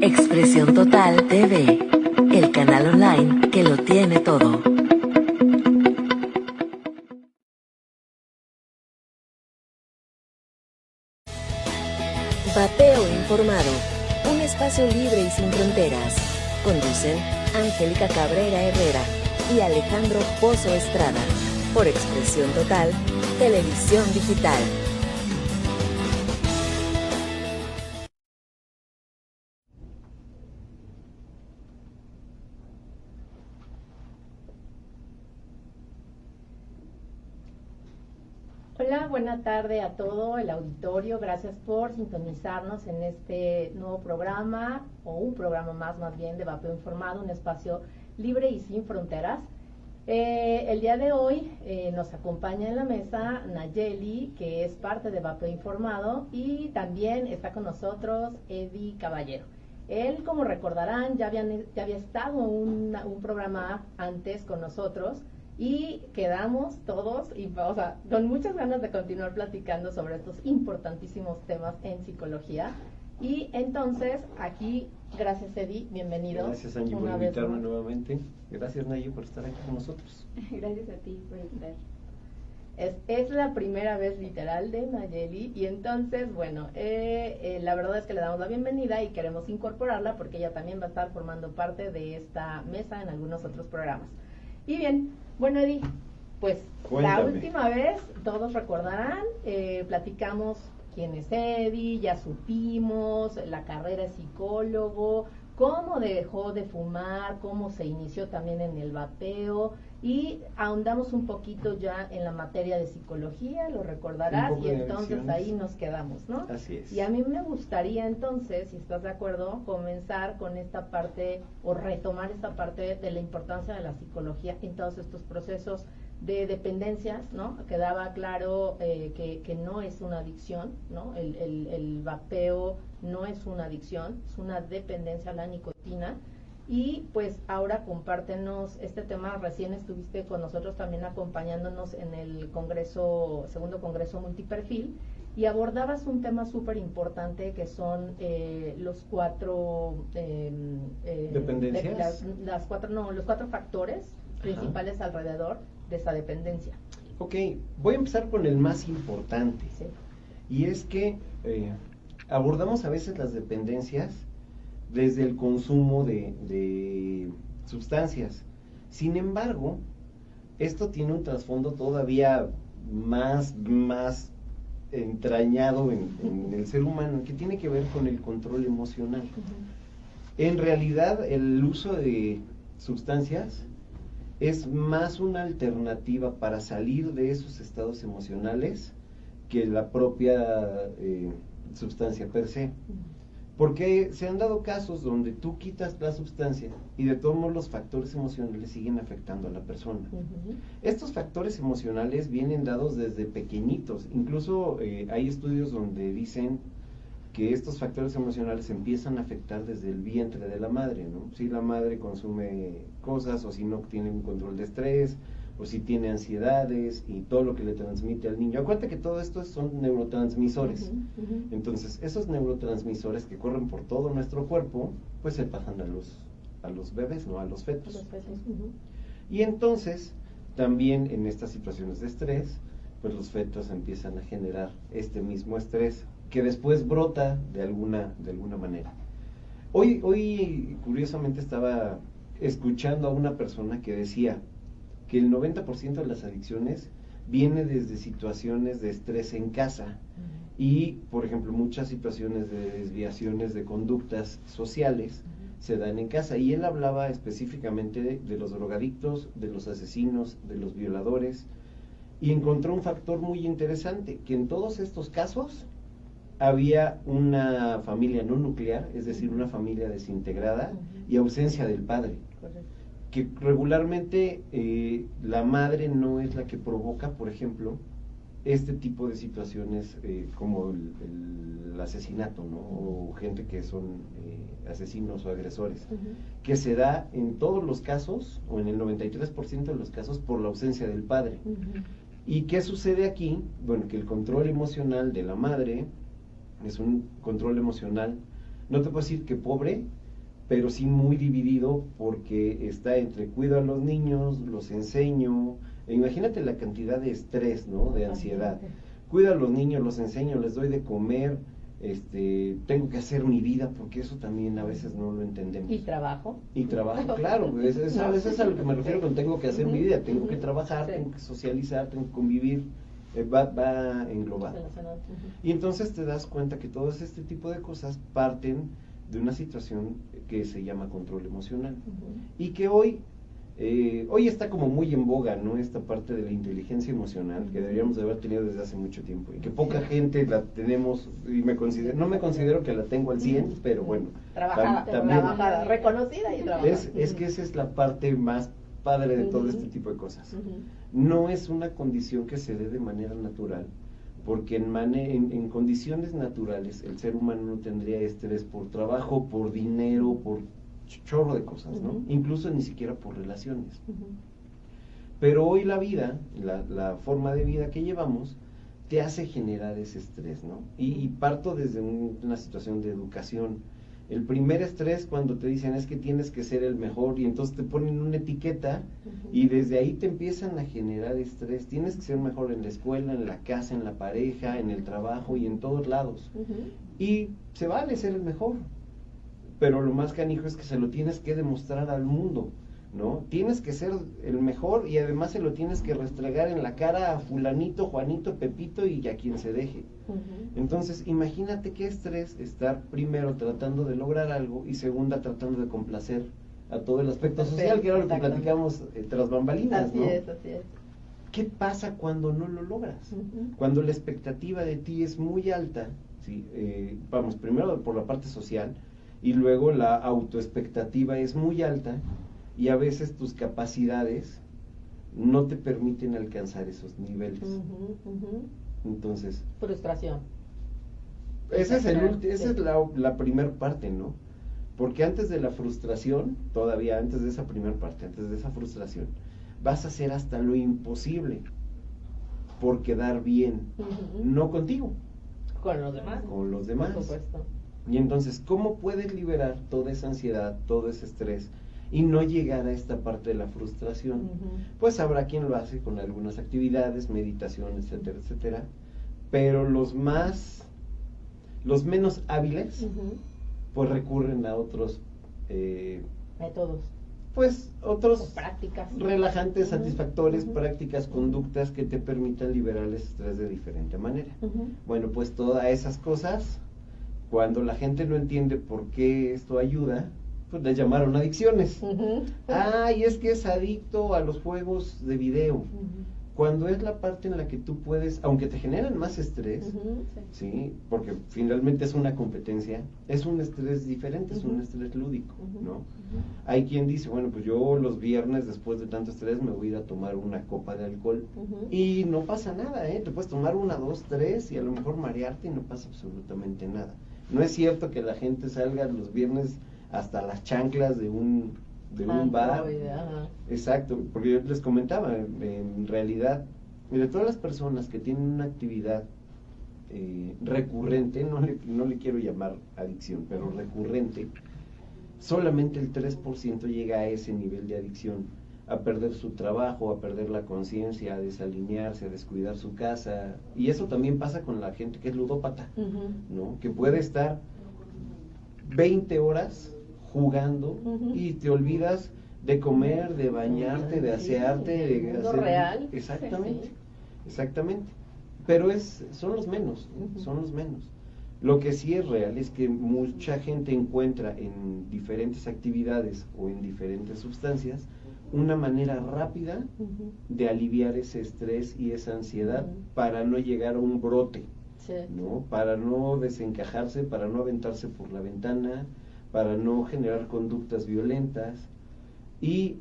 Expresión Total TV, el canal online que lo tiene todo. Vapeo Informado, un espacio libre y sin fronteras. Conducen Angélica Cabrera Herrera y Alejandro Pozo Estrada, por Expresión Total, Televisión Digital. Hola, buena tarde a todo el auditorio. Gracias por sintonizarnos en este nuevo programa, o un programa más bien, de Vapeo Informado, un espacio libre y sin fronteras. El día de hoy nos acompaña en la mesa Nayeli, que es parte de Vapeo Informado, y también está con nosotros Eddie Caballero. Él, como recordarán, ya había estado un programa antes con nosotros, y quedamos todos, con muchas ganas de continuar platicando sobre estos importantísimos temas en psicología. Y entonces, aquí, gracias Eddie, bienvenido. Gracias Angie por invitarme nuevamente. Gracias Nayi por estar aquí con nosotros. Gracias a ti por estar. Es la primera vez literal de Nayeli, y entonces, bueno, la verdad es que le damos la bienvenida y queremos incorporarla porque ella también va a estar formando parte de esta mesa en algunos otros programas. Y bien, bueno Eddie, pues Cuéntame. La última vez, todos recordarán, platicamos quién es Eddie, ya supimos la carrera de psicólogo, cómo dejó de fumar, cómo se inició también en el vapeo, y ahondamos un poquito ya en la materia de psicología, lo recordarás, y entonces ahí nos quedamos, ¿no? Así es. Y a mí me gustaría entonces, si estás de acuerdo, comenzar con esta parte, o retomar esta parte de la importancia de la psicología en todos estos procesos de dependencias, ¿no? Quedaba claro que no es una adicción, ¿no? El vapeo no es una adicción, es una dependencia a la nicotina. Y pues ahora compártenos este tema. Recién estuviste con nosotros también acompañándonos en el segundo congreso Multiperfil, y abordabas un tema súper importante que son los cuatro ¿dependencias? Los cuatro factores principales alrededor de esa dependencia. Ok, voy a empezar con el más importante. Sí. Y es que abordamos a veces las dependencias desde el consumo de sustancias. Sin embargo, esto tiene un trasfondo todavía más entrañado en el ser humano, que tiene que ver con el control emocional. En realidad, el uso de sustancias es más una alternativa para salir de esos estados emocionales que la propia sustancia per se. Porque se han dado casos donde tú quitas la sustancia y de todos modos los factores emocionales siguen afectando a la persona. Estos factores emocionales vienen dados desde pequeñitos. Incluso hay estudios donde dicen que estos factores emocionales empiezan a afectar desde el vientre de la madre, ¿no? Si la madre consume cosas, o si no tiene un control de estrés, o si tiene ansiedades y todo lo que le transmite al niño. Acuérdate que todo esto son neurotransmisores. Entonces, esos neurotransmisores que corren por todo nuestro cuerpo, pues se pasan a los bebés, ¿no? A los fetos. Y entonces, también en estas situaciones de estrés, pues los fetos empiezan a generar este mismo estrés, que después brota de alguna manera. Hoy curiosamente estaba escuchando a una persona que decía que el 90% de las adicciones viene desde situaciones de estrés en casa, y, por ejemplo, muchas situaciones de desviaciones de conductas sociales se dan en casa, y él hablaba específicamente de los drogadictos, de los asesinos, de los violadores, y encontró un factor muy interesante, que en todos estos casos había una familia no nuclear, es decir, una familia desintegrada y ausencia del padre. Correcto. Que regularmente la madre no es la que provoca, por ejemplo, este tipo de situaciones como el asesinato, ¿no? O gente que son asesinos o agresores, que se da en todos los casos, o en el 93% de los casos, por la ausencia del padre. ¿Y qué sucede aquí? Bueno, que el control emocional de la madre es un control emocional no te puedo decir que pobre, pero sí muy dividido, porque está entre cuido a los niños, los enseño, imagínate la cantidad de estrés, ¿no? De ansiedad. Cuido a los niños, los enseño, les doy de comer, tengo que hacer mi vida, porque eso también a veces no lo entendemos. ¿Y trabajo? Y trabajo, claro, eso es a lo que me refiero con tengo que hacer mi vida, tengo que trabajar, Sí. tengo que socializar, tengo que convivir, va englobado. Y entonces te das cuenta que todo este tipo de cosas parten de una situación que se llama control emocional. Y que hoy está como muy en boga, ¿no? Esta parte de la inteligencia emocional que deberíamos de haber tenido desde hace mucho tiempo y que poca gente la tenemos, y no me considero que la tengo al 100, pero bueno. Trabajada, reconocida y trabajada. Es que esa es la parte más padre de todo este tipo de cosas. No es una condición que se dé de manera natural, porque en condiciones naturales el ser humano no tendría estrés por trabajo, por dinero, por chorro de cosas, ¿no? Incluso ni siquiera por relaciones. Pero hoy la vida, la forma de vida que llevamos, te hace generar ese estrés, ¿no? Y parto desde una situación de educación. El primer estrés cuando te dicen es que tienes que ser el mejor, y entonces te ponen una etiqueta y desde ahí te empiezan a generar estrés. Tienes que ser mejor en la escuela, en la casa, en la pareja, en el trabajo y en todos lados. Y se vale ser el mejor, pero lo más canijo es que se lo tienes que demostrar al mundo, ¿no? Tienes que ser el mejor y además se lo tienes que restregar en la cara a fulanito, Juanito, Pepito y a quien se deje. Entonces, imagínate qué estrés estar primero tratando de lograr algo y segunda tratando de complacer a todo el aspecto social, que era lo que platicamos tras bambalinas, ¿no? Así es. ¿Qué pasa cuando no lo logras? Cuando la expectativa de ti es muy alta, ¿sí? Vamos, primero por la parte social, y luego la autoexpectativa es muy alta, y a veces tus capacidades no te permiten alcanzar esos niveles. Entonces, frustración. esa es la primer parte, ¿no? Porque antes de la frustración, todavía antes de esa primer parte, antes de esa frustración, vas a hacer hasta lo imposible por quedar bien, no contigo, con los demás. Con los demás. Por supuesto. Y entonces, ¿cómo puedes liberar toda esa ansiedad, todo ese estrés y no llegar a esta parte de la frustración? Pues habrá quien lo hace con algunas actividades, meditación, etcétera, etcétera, pero los menos hábiles, pues recurren a otros métodos, pues otros prácticas relajantes, satisfactores, prácticas, conductas que te permitan liberar el estrés de diferente manera. Bueno, pues todas esas cosas, cuando la gente no entiende por qué esto ayuda, pues le llamaron adicciones. Y es que es adicto a los juegos de video. Cuando es la parte en la que tú puedes, aunque te generan más estrés, ¿sí? Porque finalmente es una competencia, es un estrés diferente, es un estrés lúdico, ¿no? Hay quien dice, bueno, pues yo los viernes después de tanto estrés me voy a ir a tomar una copa de alcohol, y no pasa nada, te puedes tomar 1, 2, 3 y a lo mejor marearte y no pasa absolutamente nada. No es cierto que la gente salga los viernes hasta las chanclas de un bar. Exacto, porque yo les comentaba, en realidad, de todas las personas que tienen una actividad recurrente, no le quiero llamar adicción, pero recurrente, solamente el 3% llega a ese nivel de adicción, a perder su trabajo, a perder la conciencia, a desalinearse, a descuidar su casa. Y eso también pasa con la gente que es ludópata, ¿no? Que puede estar 20 horas jugando y te olvidas de comer, de bañarte, de asearte, de hacer real. Exactamente. Pero son los menos, son los menos. Lo que sí es real es que mucha gente encuentra en diferentes actividades o en diferentes sustancias una manera rápida de aliviar ese estrés y esa ansiedad para no llegar a un brote, ¿no? Para no desencajarse, para no aventarse por la ventana, para no generar conductas violentas. Y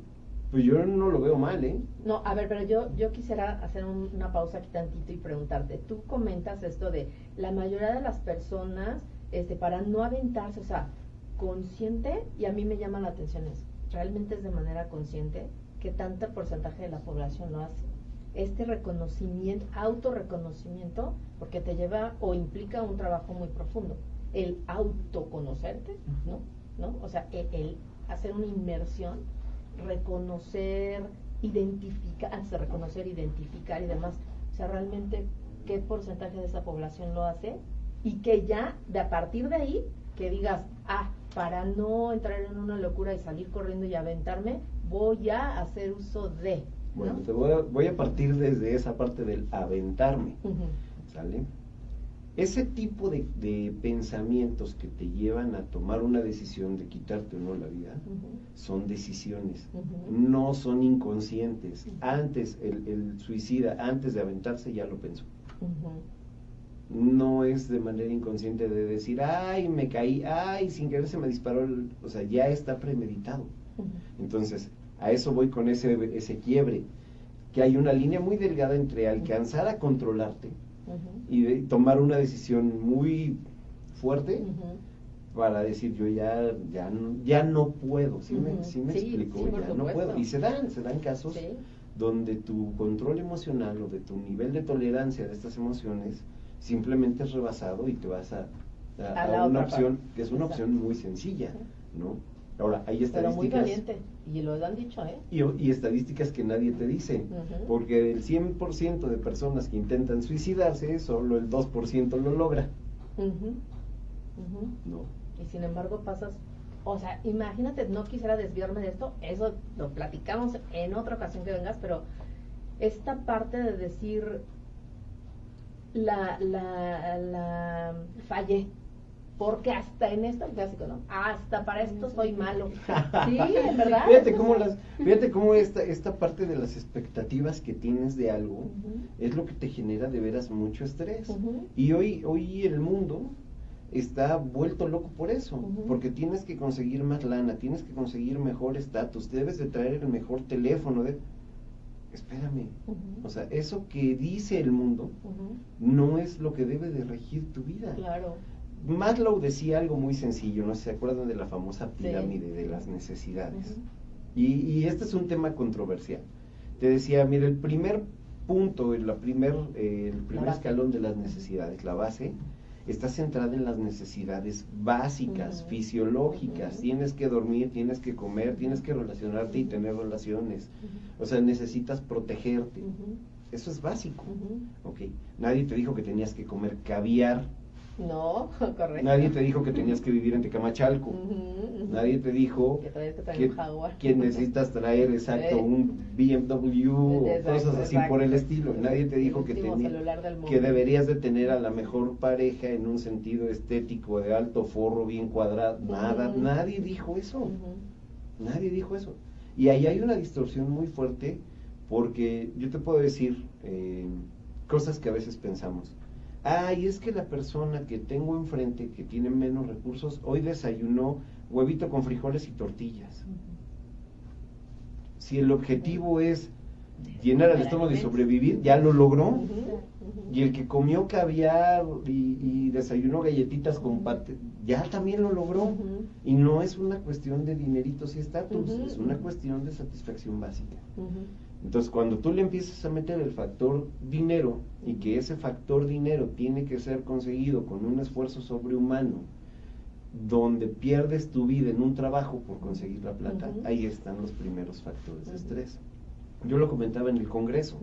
pues yo no lo veo mal, No, a ver, pero yo quisiera hacer una pausa aquí tantito y preguntarte. Tú comentas esto de la mayoría de las personas, para no aventarse, o sea, consciente, y a mí me llama la atención eso, realmente es de manera consciente, que tanto porcentaje de la población lo hace. Este reconocimiento, autorreconocimiento, porque te lleva o implica un trabajo muy profundo. el autoconocerte, ¿no? O sea, el hacer una inmersión, reconocer, identificar, antes de reconocer, identificar y demás. O sea, realmente, ¿qué porcentaje de esa población lo hace? Y que ya, a partir de ahí, que digas, para no entrar en una locura y salir corriendo y aventarme, voy a hacer uso de, ¿no? Bueno, voy a partir desde esa parte del aventarme, ¿sale? Ese tipo de pensamientos que te llevan a tomar una decisión de quitarte o no la vida, son decisiones, no son inconscientes. Antes, el suicida, antes de aventarse, ya lo pensó. No es de manera inconsciente de decir, ay, me caí, ay, sin querer se me disparó, o sea, ya está premeditado. Entonces, a eso voy con ese quiebre, que hay una línea muy delgada entre alcanzar a controlarte y tomar una decisión muy fuerte para decir, yo ya no puedo, ¿sí me explico? Ya no puedo. Y se dan casos donde tu control emocional o de tu nivel de tolerancia de estas emociones simplemente es rebasado y te vas a una opción que es una opción muy sencilla, ¿no? Ahora, hay estadísticas... Pero muy valiente, y lo han dicho, ¿eh? Y estadísticas que nadie te dice, porque del 100% de personas que intentan suicidarse, solo el 2% lo logra. No. Y sin embargo pasas... O sea, imagínate, no quisiera desviarme de esto, eso lo platicamos en otra ocasión que vengas, pero esta parte de decir... La fallé, porque hasta en esto, el clásico, ¿no? Hasta para esto soy malo. Sí, en verdad. Fíjate cómo esta parte de las expectativas que tienes de algo es lo que te genera de veras mucho estrés. Y hoy el mundo está vuelto loco por eso, porque tienes que conseguir más lana, tienes que conseguir mejor estatus, debes de traer el mejor teléfono, espérame, o sea, eso que dice el mundo no es lo que debe de regir tu vida. Claro. Maslow decía algo muy sencillo, no sé si se acuerdan de la famosa pirámide de las necesidades. Y este es un tema controversial. Te decía, mira, el primer punto, el primer escalón de las necesidades, la base, está centrada en las necesidades básicas, fisiológicas. Tienes que dormir, tienes que comer, tienes que relacionarte y tener relaciones. O sea, necesitas protegerte. Eso es básico. Okay. Nadie te dijo que tenías que comer caviar. No, correcto. Nadie te dijo que tenías que vivir en Tecamachalco. Nadie te dijo que necesitas traer, un BMW o cosas así por el estilo. Nadie te dijo que deberías de tener a la mejor pareja en un sentido estético, de alto forro, bien cuadrado. Nadie dijo eso. Nadie dijo eso. Y ahí hay una distorsión muy fuerte, porque yo te puedo decir cosas que a veces pensamos. Y es que la persona que tengo enfrente, que tiene menos recursos, hoy desayunó huevito con frijoles y tortillas. Si el objetivo es llenar el estómago y sobrevivir, ya lo logró. Y el que comió caviar y desayunó galletitas con pate, ya también lo logró. Y no es una cuestión de dineritos y estatus, es una cuestión de satisfacción básica. Entonces, cuando tú le empiezas a meter el factor dinero, y que ese factor dinero tiene que ser conseguido con un esfuerzo sobrehumano, donde pierdes tu vida en un trabajo por conseguir la plata, ahí están los primeros factores de estrés. Yo lo comentaba en el Congreso.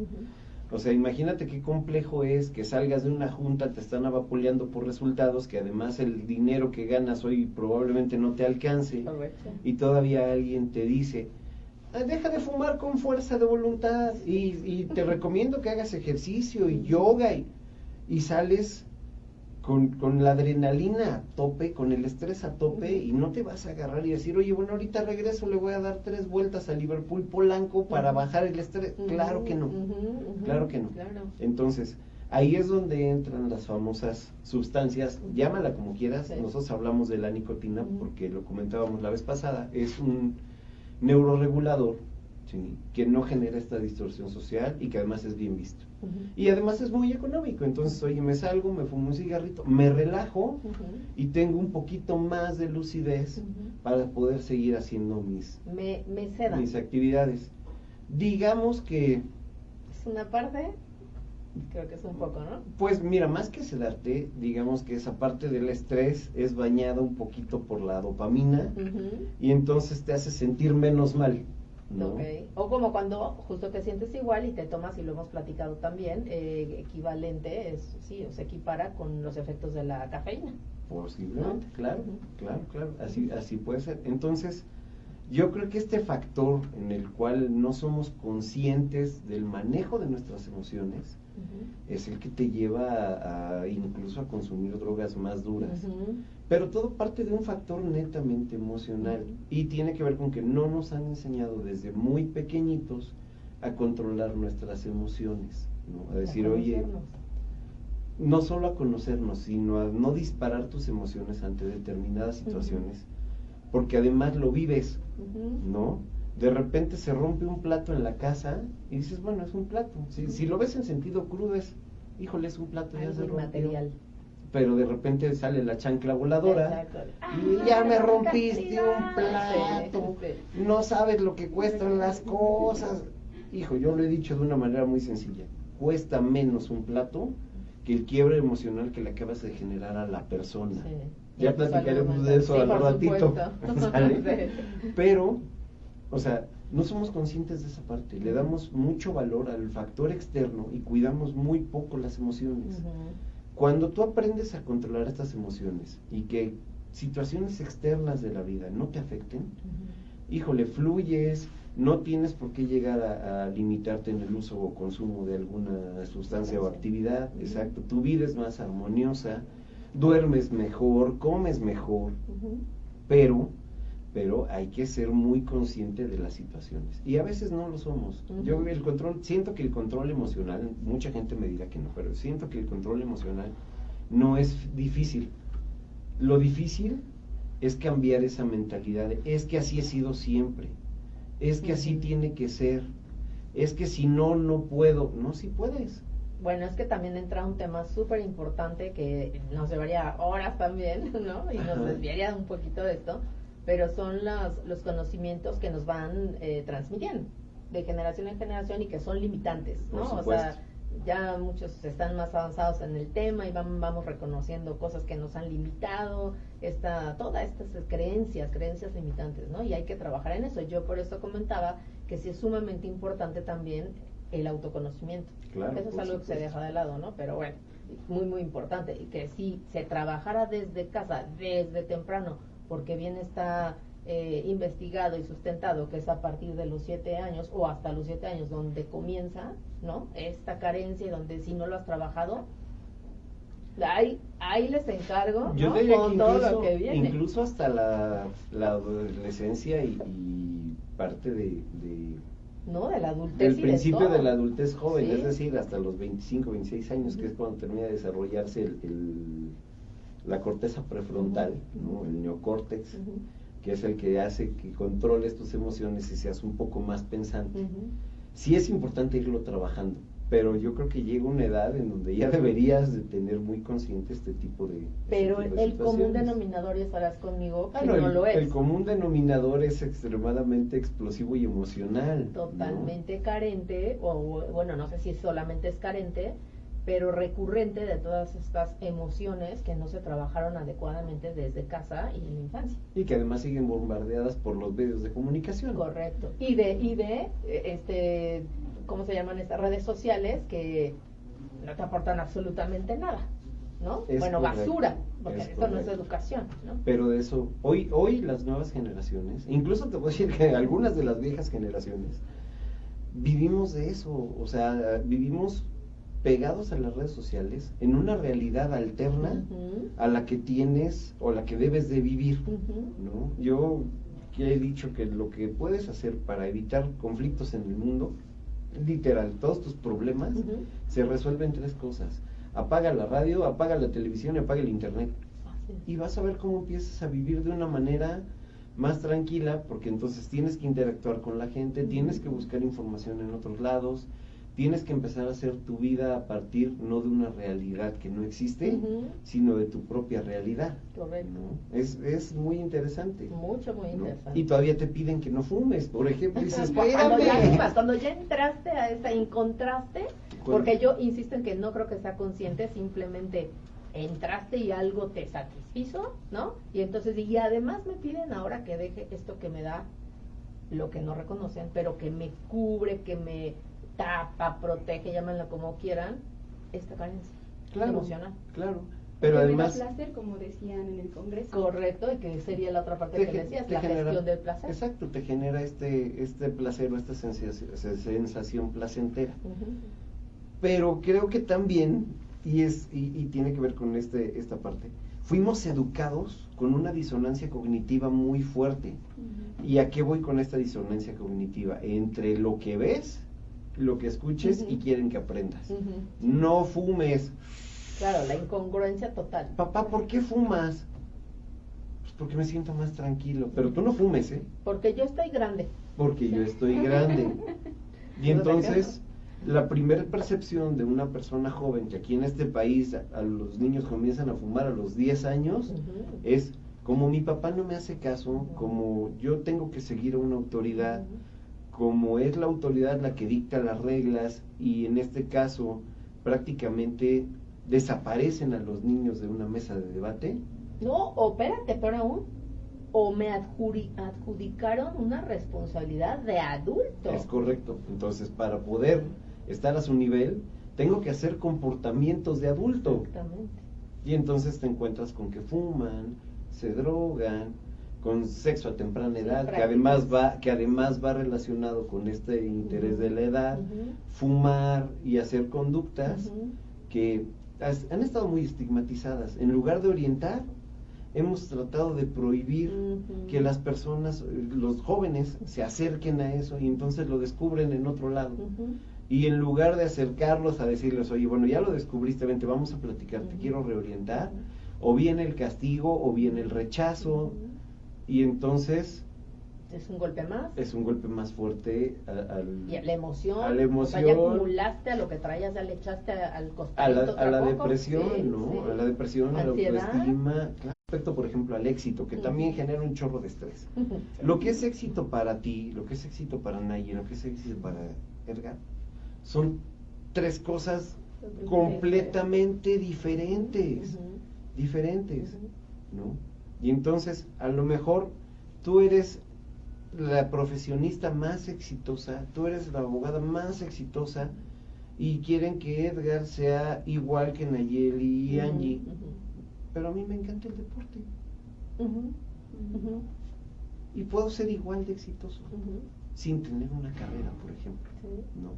O sea, imagínate qué complejo es que salgas de una junta, te están avapuleando por resultados, que además el dinero que ganas hoy probablemente no te alcance, y todavía alguien te dice, deja de fumar con fuerza de voluntad, y te recomiendo que hagas ejercicio y yoga, y sales con la adrenalina a tope, con el estrés a tope, y no te vas a agarrar y decir, oye, bueno, ahorita regreso, le voy a dar 3 vueltas a Liverpool Polanco para bajar el estrés. Claro que no, claro que no. Entonces, ahí es donde entran las famosas sustancias, llámala como quieras. Nosotros hablamos de la nicotina porque lo comentábamos la vez pasada, es un neuroregulador, ¿sí?, que no genera esta distorsión social y que además es bien visto. Y además es muy económico. Entonces, oye, me salgo, me fumo un cigarrito, me relajo y tengo un poquito más de lucidez para poder seguir haciendo mis actividades. Digamos que es una parte Creo que es un poco, ¿no? Pues mira, más que sedarte, digamos que esa parte del estrés es bañada un poquito por la dopamina y entonces te hace sentir menos mal, ¿no? Okay. O como cuando justo te sientes igual y te tomas, y lo hemos platicado también, equivalente, sí, o se equipara con los efectos de la cafeína. Posiblemente, ¿no? claro, claro, así puede ser. Entonces, yo creo que este factor en el cual no somos conscientes del manejo de nuestras emociones es el que te lleva a incluso a consumir drogas más duras. Pero todo parte de un factor netamente emocional y tiene que ver con que no nos han enseñado desde muy pequeñitos a controlar nuestras emociones, ¿no? A decir, oye, no solo a conocernos, sino a no disparar tus emociones ante determinadas situaciones, porque además lo vives, ¿no? De repente se rompe un plato en la casa y dices, bueno, es un plato. Si lo ves en sentido crudo es, híjole, es un plato, ya se rompió. Material. Pero de repente sale la chancla voladora. Exacto. Y ya me rompiste un plato, no sabes lo que cuestan las cosas. Hijo, yo lo he dicho de una manera muy sencilla, cuesta menos un plato que el quiebre emocional que le acabas de generar a la persona. Sí. Ya platicaremos de eso al ratito. ¿Sale? Pero, o sea, no somos conscientes de esa parte, le damos mucho valor al factor externo y cuidamos muy poco las emociones. Cuando tú aprendes a controlar estas emociones y que situaciones externas de la vida no te afecten, híjole, fluyes, no tienes por qué llegar a limitarte en el uso o consumo de alguna sustancia o actividad, exacto, tu vida es más armoniosa, duermes mejor, comes mejor, pero hay que ser muy consciente de las situaciones y a veces no lo somos. Yo siento que el control emocional, mucha gente me dirá que no, pero siento que el control emocional no es difícil. Lo difícil es cambiar esa mentalidad de, es que así he sido siempre, es que así tiene que ser, es que si no, no puedo. No, sí puedes. Bueno, es que también entra un tema súper importante que nos llevaría horas también, ¿no? Y nos desviaría un poquito de esto, pero son los conocimientos que nos van transmitiendo de generación en generación y que son limitantes, ¿no? O sea, ya muchos están más avanzados en el tema y vamos reconociendo cosas que nos han limitado, todas estas creencias limitantes, ¿no? Y hay que trabajar en eso. Yo por eso comentaba que sí es sumamente importante también el autoconocimiento. Claro, eso es algo que se deja de lado, ¿no? Pero bueno, muy, muy importante. Y que si se trabajara desde casa, desde temprano, porque bien está investigado y sustentado que es a partir de los 7 años o hasta los 7 años donde comienza, ¿no? Esta carencia, donde si no lo has trabajado, ahí les encargo, yo ¿no? diría Con que todo lo que viene. Incluso hasta la adolescencia y parte ¿no? De la adultez. Del principio de la adultez joven, ¿sí? Es decir, hasta los 25, 26 años, que es cuando termina de desarrollarse la corteza prefrontal, ¿no? El neocórtex, que es el que hace que controles tus emociones y seas un poco más pensante. Sí es importante irlo trabajando, pero yo creo que llega una edad en donde ya deberías de tener muy consciente este tipo de Pero tipo de el común situaciones. denominador, y estarás conmigo, que Claro, no lo es. El común denominador es extremadamente explosivo y emocional. Totalmente, ¿no? Carente, o bueno, no sé si solamente es carente, pero recurrente de todas estas emociones que no se trabajaron adecuadamente desde casa y en la infancia. Y que además siguen bombardeadas por los medios de comunicación. Correcto. Y de ¿cómo se llaman estas redes sociales que no te aportan absolutamente nada, ¿no? Es bueno, correcto, basura, porque es eso no es correcto. educación, ¿no? Pero de eso, hoy las nuevas generaciones, incluso te puedo decir que algunas de las viejas generaciones, vivimos de eso, o sea, vivimos pegados a las redes sociales en una realidad alterna a la que tienes o la que debes de vivir, ¿no? Yo que he dicho que lo que puedes hacer para evitar conflictos en el mundo, literal, todos tus problemas se resuelven 3 cosas: apaga la radio, apaga la televisión y apaga el internet. Y vas a ver cómo empiezas a vivir de una manera más tranquila, porque entonces tienes que interactuar con la gente, tienes que buscar información en otros lados, tienes que empezar a hacer tu vida a partir no de una realidad que no existe, sino de tu propia realidad. Correcto. ¿No? Es muy interesante. Mucho, muy ¿no? interesante. Y todavía te piden que no fumes, por ejemplo, y dices, cuando ya entraste a esa, encontraste, porque yo insisto en que no creo que sea consciente, simplemente entraste y algo te satisfizo, ¿no? Y entonces, y además me piden ahora que deje esto que me da lo que no reconocen, pero que me cubre, que me tapa, protege, llámenlo como quieran, esta carencia emocional. Claro, pero además... placer, como decían en el Congreso. Correcto, y que sería la otra parte que decías, la gestión del placer. Exacto, te genera este placer o esta sensación placentera. Pero creo que también, y tiene que ver con esta parte, fuimos educados con una disonancia cognitiva muy fuerte. ¿Y a qué voy con esta disonancia cognitiva? Entre lo que ves, lo que escuches y quieren que aprendas. No fumes. Claro, la incongruencia total. Papá, ¿por qué fumas? Pues porque me siento más tranquilo. Pero tú no fumes, ¿eh? Porque yo estoy grande. Porque yo estoy grande. Y entonces, la primera percepción de una persona joven, que aquí en este país a los niños comienzan a fumar a los 10 años, es como mi papá no me hace caso, como yo tengo que seguir a una autoridad, como es la autoridad la que dicta las reglas, y en este caso prácticamente desaparecen a los niños de una mesa de debate. No, o espérate, pero aún, o me adjudicaron una responsabilidad de adulto. Es correcto. Entonces, para poder estar a su nivel, tengo que hacer comportamientos de adulto. Exactamente. Y entonces te encuentras con que fuman, se drogan, con sexo a temprana edad, que además va relacionado con este interés de la edad, fumar y hacer conductas que han estado muy estigmatizadas. En lugar de orientar, hemos tratado de prohibir que las personas, los jóvenes, se acerquen a eso, y entonces lo descubren en otro lado. Y en lugar de acercarlos a decirles, oye, bueno, ya lo descubriste, vente, vamos a platicar, te quiero reorientar, o viene el castigo, o viene el rechazo, y entonces... Es un golpe más. Es un golpe más fuerte y a la emoción. A la emoción. O sea, ya acumulaste a lo que traías, ya le echaste al costadito. A la depresión, ¿no? Sí. A la depresión, a la ansiedad. autoestima. Respecto, por ejemplo, al éxito, que también genera un chorro de estrés. Lo que es éxito para ti, lo que es éxito para Nayi, lo que es éxito para Edgar, son tres cosas completamente diferentes. ¿No? Y entonces, a lo mejor, tú eres la profesionista más exitosa, tú eres la abogada más exitosa, y quieren que Edgar sea igual que Nayeli y Angie, pero a mí me encanta el deporte, y puedo ser igual de exitoso sin tener una carrera, por ejemplo. ¿No?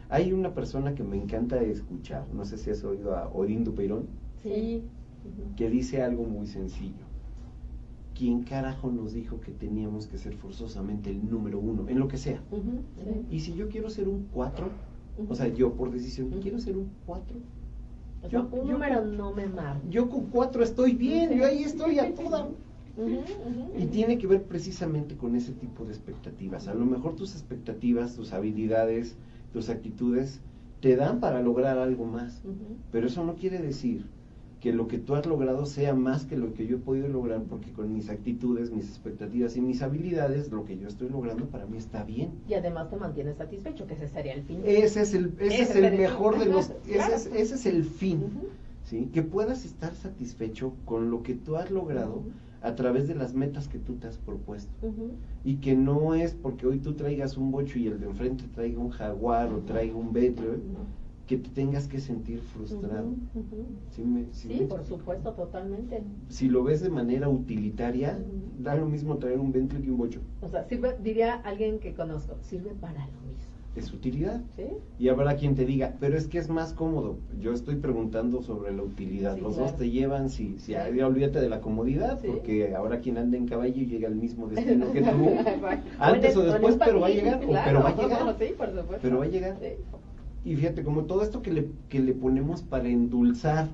Hay una persona que me encanta escuchar, no sé si has oído a Odín Dupeirón, que dice algo muy sencillo: ¿quién carajo nos dijo que teníamos que ser forzosamente el número uno, en lo que sea? Y si yo quiero ser un 4, o sea, yo por decisión quiero ser un 4, o sea, un número no me marca. Yo con 4 estoy bien, yo ahí estoy a toda. Y tiene que ver precisamente con ese tipo de expectativas. A lo mejor tus expectativas, tus habilidades, tus actitudes te dan para lograr algo más, pero eso no quiere decir que lo que tú has logrado sea más que lo que yo he podido lograr, porque con mis actitudes, mis expectativas y mis habilidades, lo que yo estoy logrando para mí está bien. Y además te mantienes satisfecho, que ese sería el fin. Ese es el mejor de los... Ese es el fin, ¿sí? Que puedas estar satisfecho con lo que tú has logrado a través de las metas que tú te has propuesto. Y que no es porque hoy tú traigas un bocho y el de enfrente traiga un Jaguar o traiga un Bentley, que te tengas que sentir frustrado. ¿Sí, por supuesto, totalmente. Si lo ves de manera utilitaria, da lo mismo traer un Bentley que un bocho. O sea, sirve, diría alguien que conozco, sirve para lo mismo. Es utilidad. ¿Sí? Y habrá quien te diga, pero es que es más cómodo. Yo estoy preguntando sobre la utilidad. Los dos te llevan, ya olvídate de la comodidad, porque habrá quien anda en caballo y llega al mismo destino que tú. Antes o después, pero va a llegar. Pero va a llegar. Sí, por supuesto. Pero va a llegar. Y fíjate, como todo esto que le ponemos para endulzar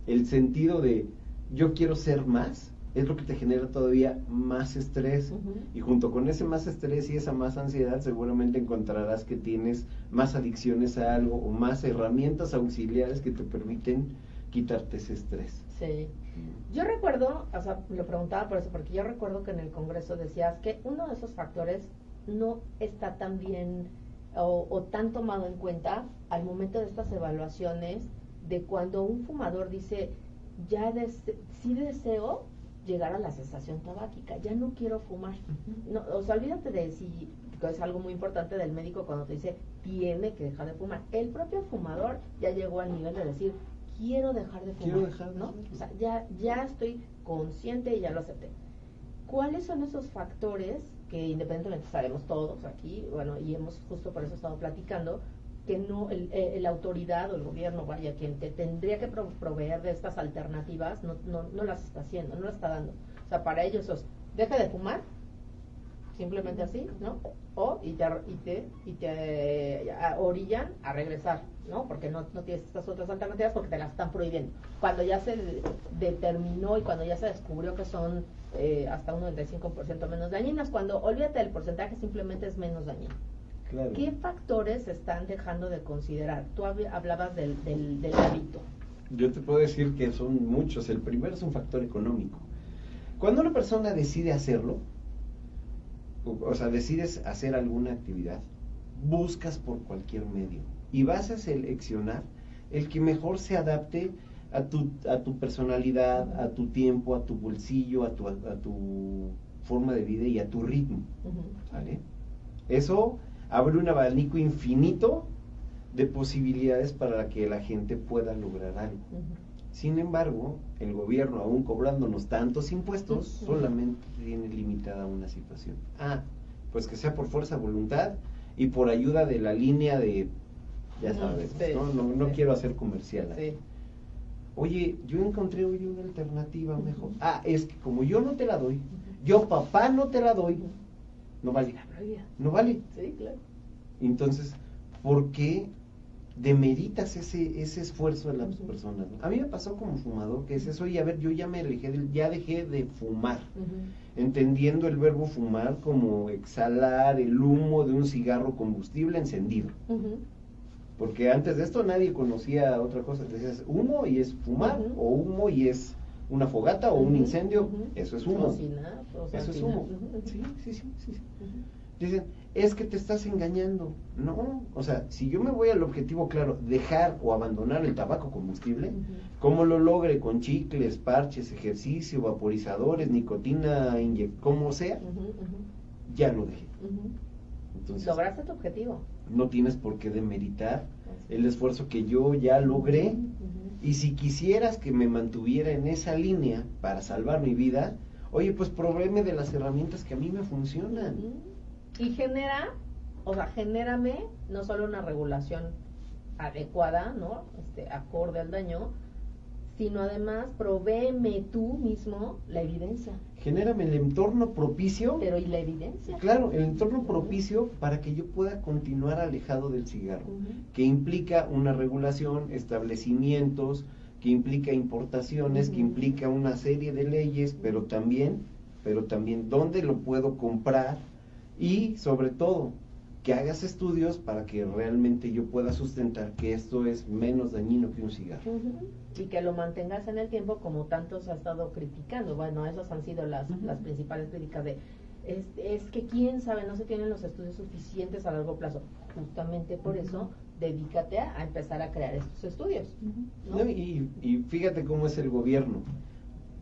el sentido de yo quiero ser más, es lo que te genera todavía más estrés. Y junto con ese más estrés y esa más ansiedad, seguramente encontrarás que tienes más adicciones a algo o más herramientas auxiliares que te permiten quitarte ese estrés. Sí. Yo recuerdo, o sea, lo preguntaba por eso, porque yo recuerdo que en el Congreso decías que uno de esos factores no está tan bien o tan tomado en cuenta al momento de estas evaluaciones, de cuando un fumador dice, sí deseo llegar a la cesación tabáquica, ya no quiero fumar. No, o sea, olvídate de si, que es algo muy importante del médico cuando te dice, tiene que dejar de fumar. El propio fumador ya llegó al nivel de decir, quiero dejar de fumar, ¿no? O sea, ya estoy consciente y ya lo acepté. ¿Cuáles son esos factores que independientemente sabemos todos aquí, bueno, y hemos justo por eso estado platicando, que no la autoridad o el gobierno, vaya, quien te tendría que proveer de estas alternativas, no las está haciendo, no las está dando? O sea, para ellos es, deja de fumar, simplemente así, ¿no? Y te orillan a regresar, ¿no? Porque no tienes estas otras alternativas porque te las están prohibiendo. Cuando ya se determinó y cuando ya se descubrió que son hasta un 95% menos dañinas, cuando olvídate del porcentaje, simplemente es menos dañino. Claro. ¿Qué factores se están dejando de considerar? Tú hablabas del hábito. Yo te puedo decir que son muchos. El primero es un factor económico. Cuando una persona decide hacerlo, o sea, decides hacer alguna actividad, buscas por cualquier medio y vas a seleccionar el que mejor se adapte a tu personalidad, a tu tiempo, a tu bolsillo, a tu forma de vida y a tu ritmo. ¿Vale? Eso abre un abanico infinito de posibilidades para que la gente pueda lograr algo. Sin embargo, el gobierno, aún cobrándonos tantos impuestos, solamente tiene limitada una situación. Pues que sea por fuerza de voluntad y por ayuda de la línea de, ya sabes, sí, no quiero hacer comercial. Sí. Oye, yo encontré hoy una alternativa mejor. Es que como yo no te la doy, yo papá no te la doy, no vale. No vale. Sí, claro. Entonces, ¿por qué demeritas ese esfuerzo de las personas? A mí me pasó como fumador, que es eso, y a ver, yo ya dejé de fumar, entendiendo el verbo fumar como exhalar el humo de un cigarro combustible encendido. Porque antes de esto nadie conocía otra cosa. Decías humo y es fumar, o humo y es una fogata o un incendio, eso es humo. Eso es humo. Sí. Dicen, es que te estás engañando. No, o sea, si yo me voy al objetivo claro, dejar o abandonar el tabaco combustible, ¿cómo lo logre? Con chicles, parches, ejercicio, vaporizadores, nicotina, como sea, ya lo dejé. Entonces, lograste tu objetivo. No tienes por qué demeritar el esfuerzo que yo ya logré. Y si quisieras que me mantuviera en esa línea para salvar mi vida, oye, pues provéeme de las herramientas que a mí me funcionan. Y genérame no solo una regulación adecuada, ¿no? Acorde al daño, sino además provéeme tú mismo la evidencia. Genérame el entorno propicio. Pero ¿y la evidencia? Claro, el entorno propicio para que yo pueda continuar alejado del cigarro, que implica una regulación, establecimientos, que implica importaciones, que implica una serie de leyes, pero también dónde lo puedo comprar y sobre todo que hagas estudios para que realmente yo pueda sustentar que esto es menos dañino que un cigarro. Y que lo mantengas en el tiempo, como tantos ha estado criticando. Bueno, esas han sido las principales críticas de, es que quién sabe, no se tienen los estudios suficientes a largo plazo. Justamente por eso, dedícate a empezar a crear estos estudios. ¿No? Y fíjate cómo es el gobierno.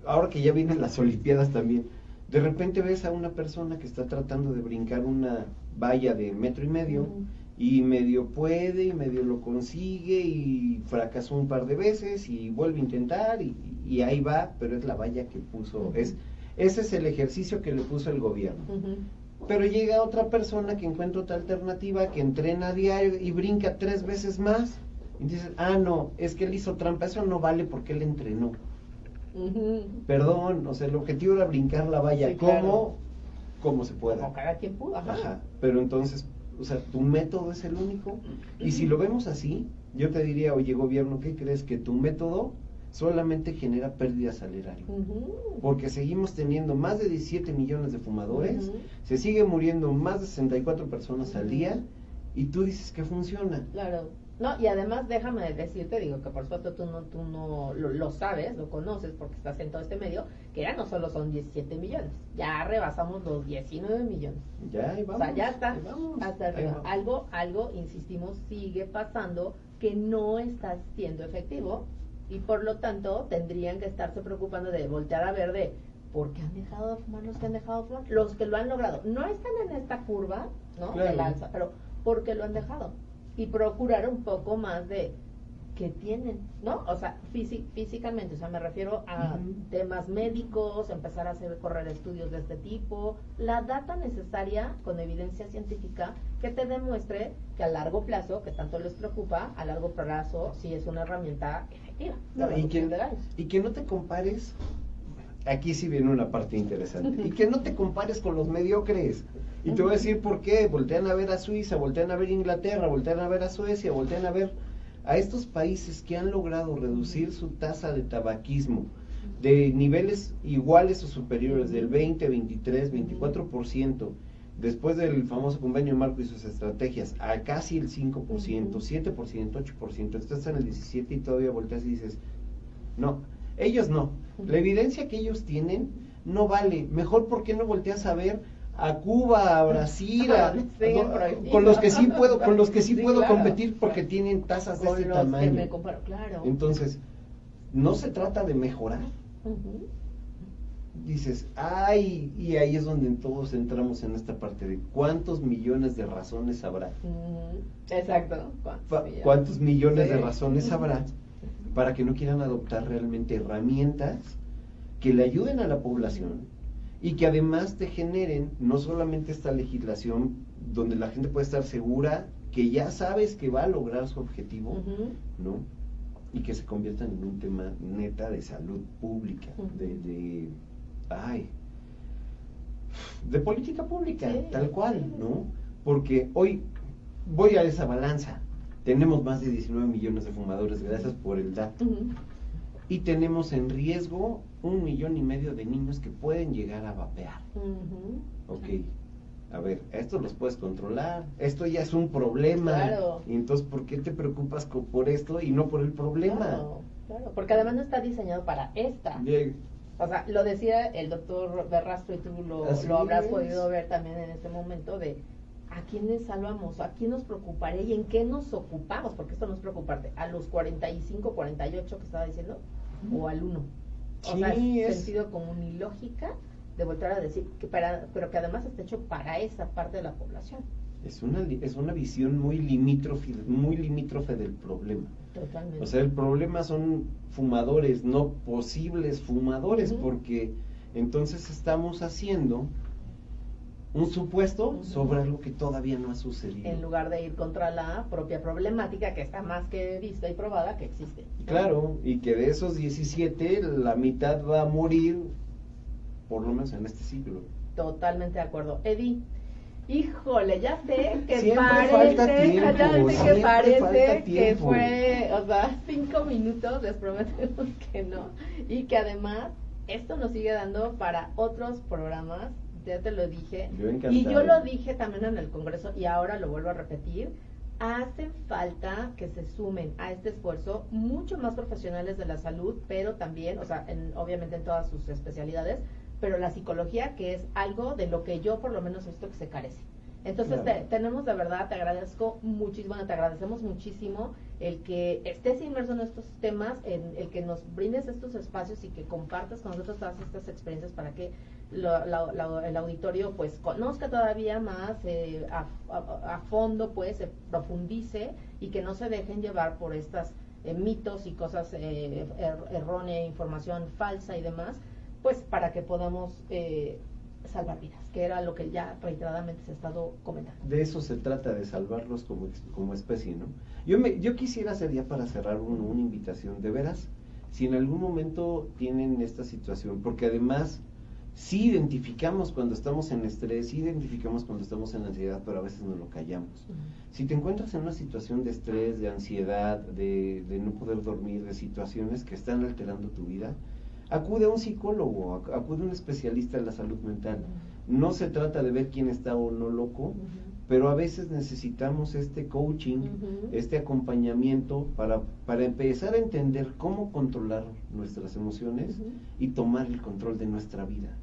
Ahora que ya vienen las Olimpiadas también, de repente ves a una persona que está tratando de brincar una valla de 1.5 metros y medio puede y medio lo consigue y fracasó un par de veces y vuelve a intentar y ahí va, pero es la valla que puso, ese es el ejercicio que le puso el gobierno. Pero llega otra persona que encuentra otra alternativa, que entrena a diario y brinca 3 veces más y dices, no, es que él hizo trampa, eso no vale porque él entrenó. Perdón, o sea, el objetivo era brincar la valla, sí, claro, como se pueda. Como cada quien pudo. Pero entonces, o sea, tu método es el único. Y si lo vemos así, yo te diría, oye, gobierno, ¿qué crees? Que tu método solamente genera pérdida saleraria. Porque seguimos teniendo más de 17 millones de fumadores, se sigue muriendo más de 64 personas al día, y tú dices que funciona. Claro. No, y además déjame decirte, digo que por supuesto tú no lo sabes, lo conoces porque estás en todo este medio, que ya no solo son 17 millones, ya rebasamos los 19 millones. Ya, ahí vamos. O sea, ya está, vamos, hasta arriba. Algo, insistimos, sigue pasando que no está siendo efectivo, y por lo tanto tendrían que estarse preocupando de voltear a ver de ¿por qué han dejado de fumar los que han dejado de fumar? Los que lo han logrado. No están en esta curva, ¿no? Claro. Del alza, pero porque lo han dejado. Y procurar un poco más de qué tienen, ¿no? O sea, físicamente, o sea, me refiero a temas médicos, empezar a correr estudios de este tipo, la data necesaria con evidencia científica que te demuestre que a largo plazo, que tanto les preocupa, a largo plazo sí es una herramienta efectiva. No, y que no te compares, aquí sí viene una parte interesante, y que no te compares con los mediocres. Y te voy a decir por qué. Voltean a ver a Suiza, voltean a ver Inglaterra, voltean a ver a Suecia, voltean a ver a estos países que han logrado reducir su tasa de tabaquismo de niveles iguales o superiores del 20, 23, 24%, después del famoso convenio marco y sus estrategias, a casi el 5%, 7%, 8%, estás en el 17% y todavía volteas y dices, no, ellos no. La evidencia que ellos tienen no vale. Mejor, ¿por qué no volteas a ver a Cuba, a Brasil, con los que sí puedo, puedo competir porque tienen tasas de ese tamaño? Me comparo, claro. Entonces, no se trata de mejorar. Dices, ay, y ahí es donde todos entramos en esta parte de cuántos millones de razones habrá. Exacto. ¿Cuántos millones de razones habrá para que no quieran adoptar realmente herramientas que le ayuden a la población? Y que además te generen no solamente esta legislación donde la gente puede estar segura que ya sabes que va a lograr su objetivo, ¿no? Y que se conviertan en un tema neta de salud pública, de política pública, tal cual, ¿no? Porque hoy voy a esa balanza, tenemos más de 19 millones de fumadores, gracias por el dato. Y tenemos en riesgo 1,5 millones de niños que pueden llegar a vapear. Ok, a ver, esto los puedes controlar, esto ya es un problema. Claro. Y entonces, ¿por qué te preocupas por esto y no por el problema? Claro, porque además no está diseñado para esta. Bien. O sea, lo decía el doctor Berrastro y tú lo habrás podido ver también en este momento de ¿a quiénes salvamos? ¿A quién nos preocuparía? ¿Y en qué nos ocupamos? Porque esto no es preocuparte. ¿A los 45, 48 que estaba diciendo? ¿O al 1? O sea, es sentido común y lógica de volver a decir, pero que además está hecho para esa parte de la población. Es una visión muy limítrofe del problema. Totalmente. O sea, el problema son fumadores, no posibles fumadores, porque entonces estamos haciendo un supuesto sobre algo que todavía no ha sucedido. En lugar de ir contra la propia problemática que está más que vista y probada que existe. Claro, y que de esos 17, la mitad va a morir, por lo menos en este siglo. Totalmente de acuerdo. Eddie, híjole, ya sé que siempre parece, falta que tiempo. fue, o sea, 5 minutos, les prometemos que no. Y que además, esto nos sigue dando para otros programas. Ya te lo dije, y yo lo dije también en el Congreso y ahora lo vuelvo a repetir, hace falta que se sumen a este esfuerzo mucho más profesionales de la salud, pero también, o sea, obviamente en todas sus especialidades, pero la psicología, que es algo de lo que yo por lo menos he visto que se carece. Entonces tenemos de verdad, te agradecemos muchísimo el que estés inmerso en estos temas, en el que nos brindes estos espacios y que compartas con nosotros todas estas experiencias para que el auditorio pues conozca todavía más a fondo, pues se profundice y que no se dejen llevar por estas mitos y cosas erróneas, información falsa y demás, pues para que podamos salvar vidas, que era lo que ya reiteradamente se ha estado comentando. De eso se trata, de salvarlos como especie, ¿no? Yo quisiera hacer ya para cerrar una invitación, de veras, si en algún momento tienen esta situación, porque además Sí identificamos cuando estamos en estrés, sí identificamos cuando estamos en ansiedad, pero a veces no lo callamos. Si te encuentras en una situación de estrés, de ansiedad, de no poder dormir, de situaciones que están alterando tu vida, acude a un psicólogo, acude a un especialista en la salud mental. No se trata de ver quién está o no loco, pero a veces necesitamos este coaching, este acompañamiento para empezar a entender cómo controlar nuestras emociones y tomar el control de nuestra vida.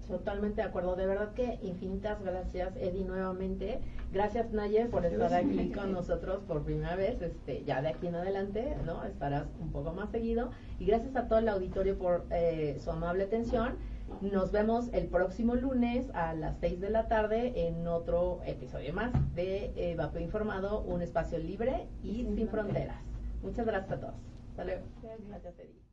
Totalmente de acuerdo. De verdad que infinitas gracias, Eddie, nuevamente. Gracias, Nayer, por estar aquí con nosotros por primera vez. Ya de aquí en adelante, ¿no? Estarás un poco más seguido. Y gracias a todo el auditorio por su amable atención. Nos vemos el próximo lunes a las 6 de la tarde en otro episodio más de Vapeo Informado, un espacio libre y sin fronteras. Muchas gracias a todos. Hasta luego. Gracias, Eddie.